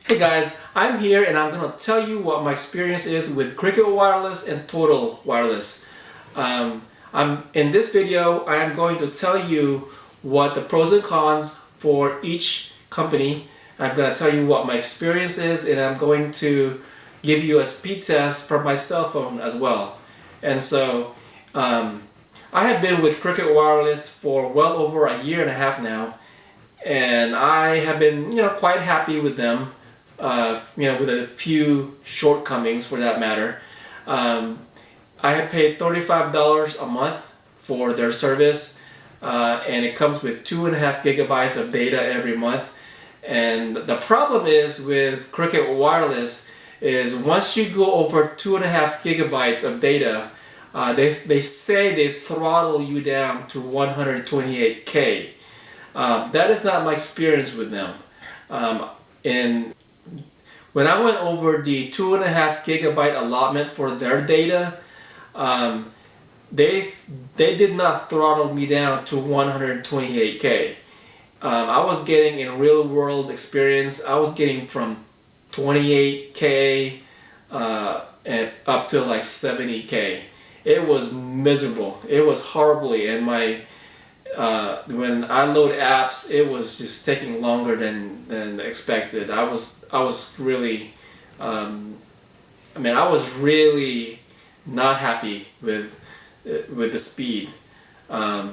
Hey guys, I'm here and I'm going to tell you what my experience is with Cricket Wireless and Total Wireless. In this video, I am going to tell you what the pros and cons for each company. I'm going to tell you what my experience is, and I'm going to give you a speed test for my cell phone as well. And so I have been with Cricket Wireless for well over a year and a half now, and I have been quite happy with them. With a few shortcomings for that matter. I have paid $35 a month for their service, and it comes with 2.5 gigabytes of data every month. And the problem is with Cricket Wireless is once you go over 2.5 gigabytes of data, they say they throttle you down to 128K. That is not my experience with them. When I went over the 2.5 gigabyte allotment for their data, they did not throttle me down to 128K. I was getting, in real world experience, I was getting from 28K and up to like 70K. It was miserable. It was horribly, and when I load apps, it was just taking longer than expected. I was really, I was really not happy with the speed. As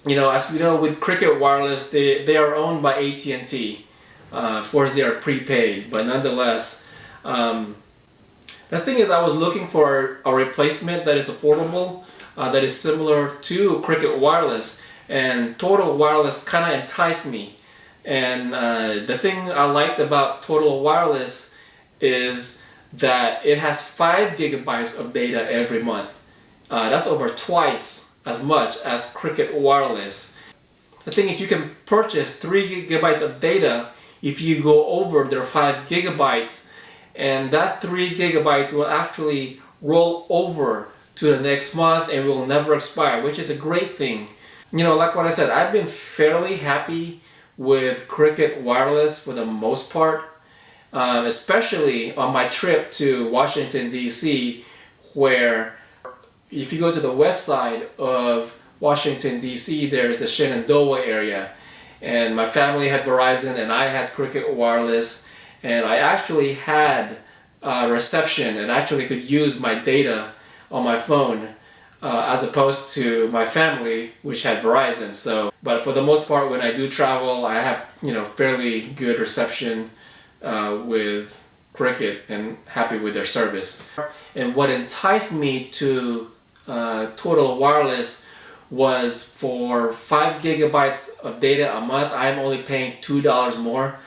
we know, with Cricket Wireless, they are owned by ATT. Of course, they are prepaid, but nonetheless, the thing is, I was looking for a replacement that is affordable, that is similar to Cricket Wireless, and Total Wireless kind of enticed me. And the thing I liked about Total Wireless is that it has 5 gigabytes of data every month. That's over twice as much as Cricket Wireless. The thing is, you can purchase 3 gigabytes of data if you go over their 5 gigabytes, and that 3 gigabytes will actually roll over to the next month and will never expire, which is a great thing. Like what I said, I've been fairly happy with Cricket Wireless for the most part, especially on my trip to Washington, D.C., where if you go to the west side of Washington, D.C., there's the Shenandoah area, and my family had Verizon and I had Cricket Wireless, and I actually had reception and actually could use my data on my phone, as opposed to my family, which had Verizon. But for the most part, when I do travel, I have fairly good reception with Cricket and happy with their service. And what enticed me to Total Wireless was for 5 gigabytes of data a month, I'm only paying $2 more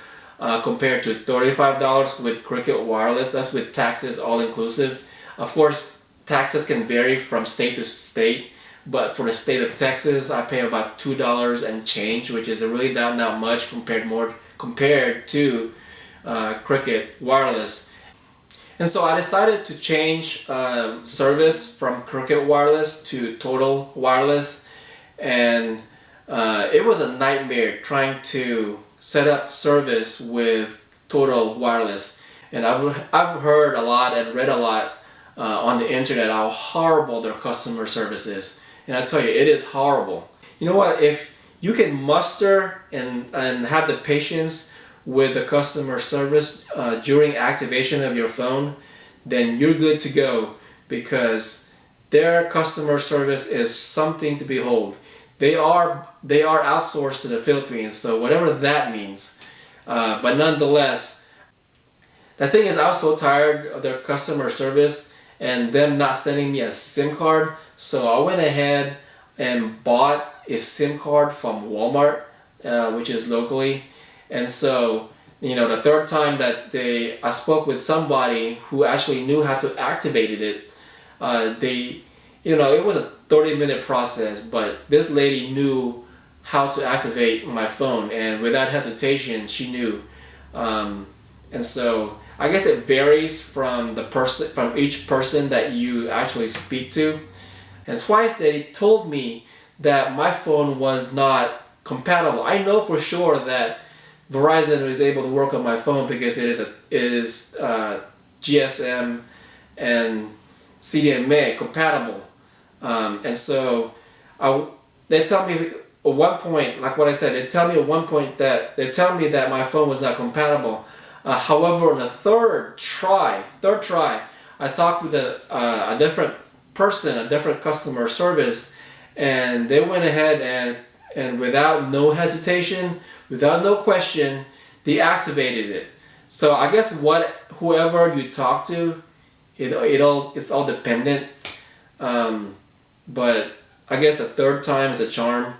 compared to $35 with Cricket Wireless. That's with taxes all inclusive. Of course, taxes can vary from state to state, but for the state of Texas, I pay about $2 and change, which is really not that much compared to Cricket Wireless. And so I decided to change service from Cricket Wireless to Total Wireless, and it was a nightmare trying to set up service with Total Wireless. And I've heard a lot and read a lot on the internet how horrible their customer service is, and I tell you, it is horrible. You know what, if you can muster and have the patience with the customer service during activation of your phone, then you're good to go, because their customer service is something to behold. They are outsourced to the Philippines, so whatever that means, but nonetheless, the thing is, I was so tired of their customer service and them not sending me a SIM card, so I went ahead and bought a SIM card from Walmart, which is locally. And so, the third time that I spoke with somebody who actually knew how to activate it, it was a 30-minute process, but this lady knew how to activate my phone, and without hesitation, she knew. And so I guess it varies from each person that you actually speak to. And twice they told me that my phone was not compatible. I know for sure that Verizon is able to work on my phone because it is GSM and CDMA compatible, and so they tell me at one point, like what I said, they tell me at one point that my phone was not compatible. However, on the third try, I talked with a different person, a different customer service, and they went ahead and without no hesitation, without no question, deactivated it. So I guess whoever you talk to, it's all dependent. But I guess a third time is a charm.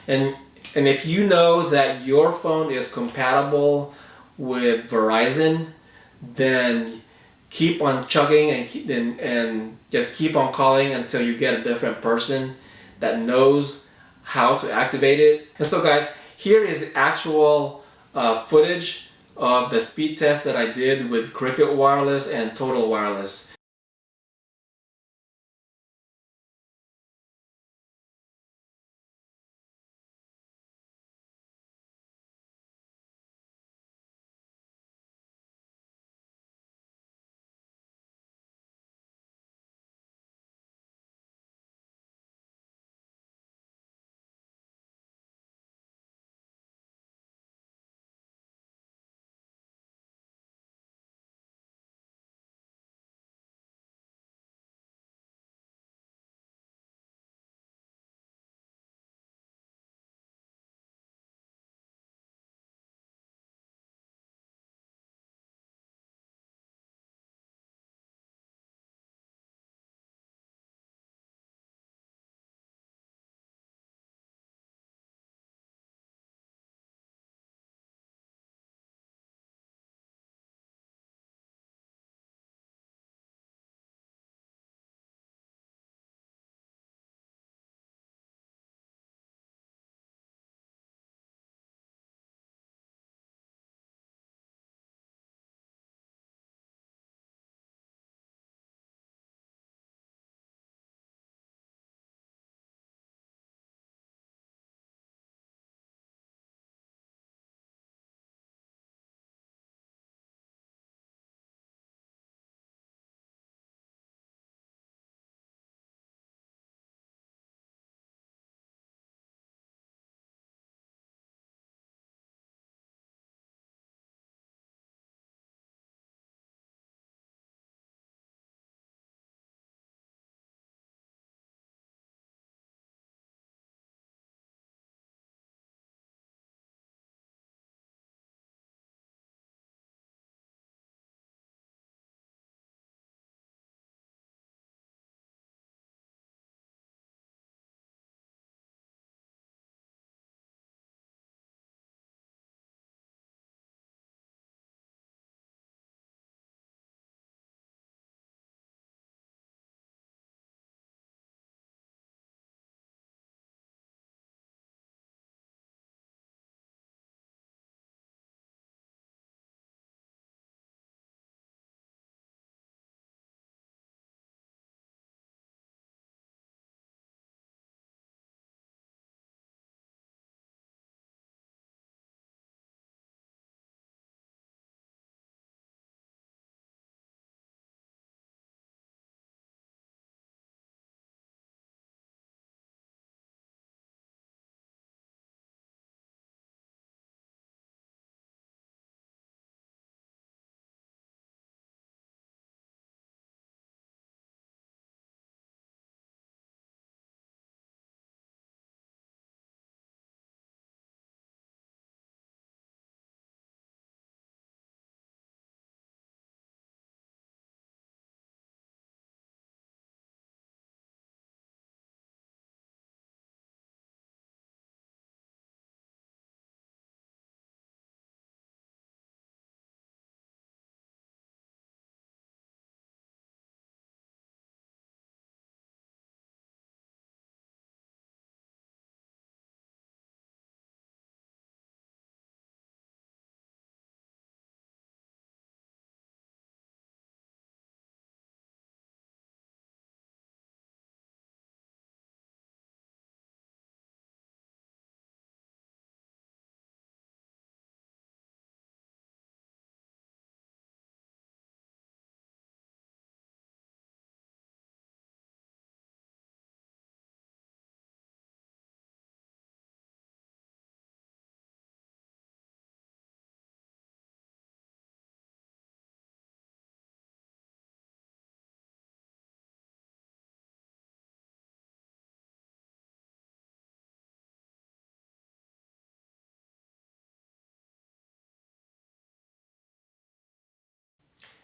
And if you know that your phone is compatible with Verizon, then keep on chugging and just keep on calling until you get a different person that knows how to activate it. And so guys, here is actual footage of the speed test that I did with Cricket Wireless and Total Wireless.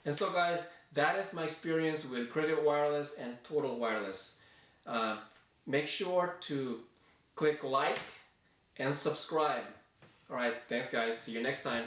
And so guys, that is my experience with Cricket Wireless and Total Wireless. Make sure to click like and subscribe. Alright, thanks guys. See you next time.